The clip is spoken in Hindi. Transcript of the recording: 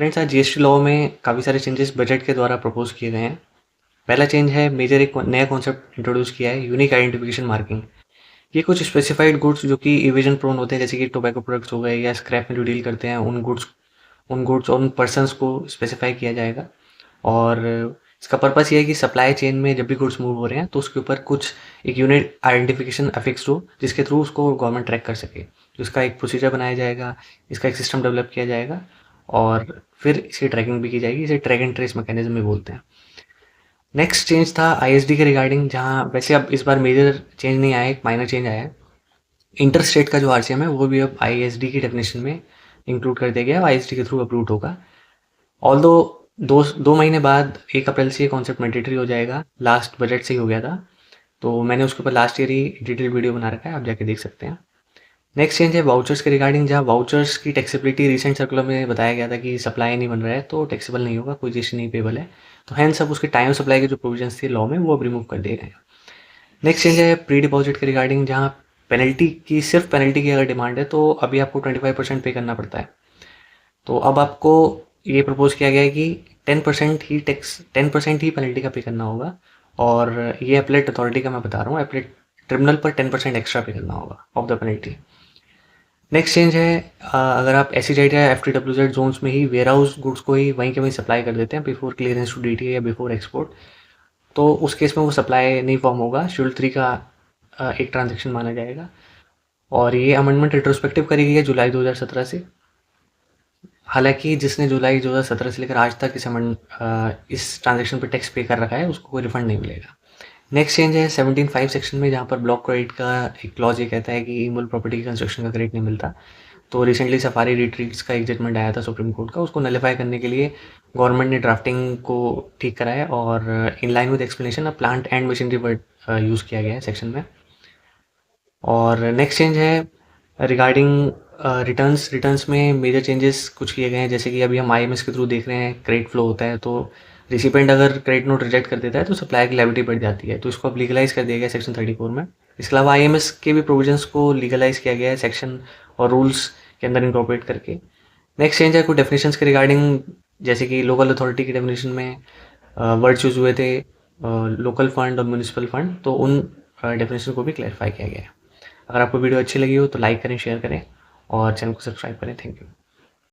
फ्रेंड्स, आज जीएसटी लॉ में काफ़ी सारे चेंजेस बजट के द्वारा प्रपोज किए गए हैं। पहला चेंज है, मेजर एक नया कॉन्सेप्ट इंट्रोड्यूस किया है, यूनिक आइडेंटिफिकेशन मार्किंग। ये कुछ स्पेसिफाइड गुड्स जो कि इवेजन प्रोन होते हैं, जैसे कि टोबैको प्रोडक्ट्स हो गए या स्क्रैप में जो डील करते हैं, उन गुड्स और उन पर्सन्स को स्पेसिफाई किया जाएगा। और इसका पर्पस ये है कि सप्लाई चेन में जब भी गुड्स मूव हो रहे हैं तो उसके ऊपर कुछ एक यूनिक आइडेंटिफिकेशन अफिक्स हो, जिसके थ्रू उसको गवर्नमेंट ट्रैक कर सके। तो इसका एक प्रोसीजर बनाया जाएगा, इसका एक सिस्टम डेवलप किया जाएगा और फिर इसकी ट्रैकिंग भी की जाएगी। इसे ट्रैक एंड ट्रेस मैकेनिज्म भी बोलते हैं। नेक्स्ट चेंज था आईएसडी के रिगार्डिंग, जहाँ वैसे अब इस बार मेजर चेंज नहीं आया है, एक माइनर चेंज आया है। इंटर स्टेट का जो आरसीएम है वो भी अब आईएसडी की डेफिनेशन में इंक्लूड कर दिया गया है, आईएसडी के थ्रू अप्रूव होगा। ऑल्दो दो महीने बाद 1 अप्रैल से ये कॉन्सेप्ट मैंडेटरी हो जाएगा। लास्ट बजट से ही हो गया था, तो मैंने उसके ऊपर लास्ट ईयर ही डिटेल वीडियो बना रखा है, आप जाके देख सकते हैं। नेक्स्ट चेंज है वाउचर्स के रिगार्डिंग, जहाँ वाउचर्स की टैक्सेबिलिटी रिसेंट सर्कुलर में बताया गया था कि सप्लाई नहीं बन रहा है तो टैक्सेबल नहीं होगा, कोई जीएसटी नहीं पेबल है। तो हैंस अब उसके टाइम सप्लाई के जो प्रोविजंस थे लॉ में वो अब रिमूव कर दिए गए हैं। नेक्स्ट चेंज है प्री डिपॉजिट के रिगार्डिंग, जहाँ सिर्फ पेनल्टी की अगर डिमांड है तो अभी आपको 25% पे करना पड़ता है। तो अब आपको ये प्रपोज किया गया है कि 10% ही पेनल्टी का पे करना होगा। और ये एपलेट अथॉरिटी का मैं बता रहा हूँ, एपलेट ट्रिब्यूनल पर 10% एक्स्ट्रा पे करना होगा of the penalty. Next change है, अगर आप एसईजेड या एफटीडब्ल्यूजेड जोन्स में ही वेयर हाउस गुड्स को ही वहीं के वहीं सप्लाई कर देते हैं बिफोर क्लियरेंस टू डीटीए या बिफोर एक्सपोर्ट, तो उस केस में वो सप्लाई नहीं फॉर्म होगा, शेड्यूल 3 का एक ट्रांजेक्शन माना जाएगा। और ये अमेंडमेंट रिट्रोस्पेक्टिव करी गई है जुलाई 2017 से। हालांकि जिसने जुलाई 2017 से लेकर आज तक इस ट्रांजेक्शन पर टैक्स पे कर रखा है उसको कोई रिफंड नहीं मिलेगा। नेक्स्ट चेंज है 17(5) सेक्शन में, जहाँ पर ब्लॉक क्रेडिट का एक क्लॉज ये कहता है कि इमूवेबल प्रॉपर्टी की कंस्ट्रक्शन का क्रेडिट नहीं मिलता। तो रिसेंटली सफारी रिट्रीट्स का एक जजमेंट आया था सुप्रीम कोर्ट का, उसको नलीफाई करने के लिए गवर्नमेंट ने ड्राफ्टिंग को ठीक करा है और इन लाइन विद एक्सप्लेनेशन अब plant and machinery word use किया गया है सेक्शन में। और नेक्स्ट चेंज है रिगार्डिंग रिटर्न्स में मेजर चेंजेस कुछ किए गए हैं, जैसे कि अभी हम आईएमएस के थ्रू देख रहे हैं क्रेडिट फ्लो होता है, तो रिसिपेंट अगर क्रेडिट नोट रिजेक्ट कर देता है तो सप्लायर की लायबिलिटी बढ़ जाती है, तो इसको अब लीगलाइज कर दिया गया सेक्शन 34 में। इसके अलावा आईएमएस के भी प्रोविजंस को लीगलाइज किया गया है सेक्शन और रूल्स के अंदर इंकॉर्पोरेट करके। नेक्स्ट चेंज है कुछ डेफिनेशंस के रिगार्डिंग, जैसे कि लोकल अथॉरिटी की डेफिनेशन में वर्ड्स यूज हुए थे लोकल फंड और म्यूनिसिपल फंड, तो उन डेफिनेशन को भी क्लैरिफाई किया गया है। अगर आपको वीडियो अच्छी लगी हो तो लाइक करें, शेयर करें और चैनल को सब्सक्राइब करें। Thank you.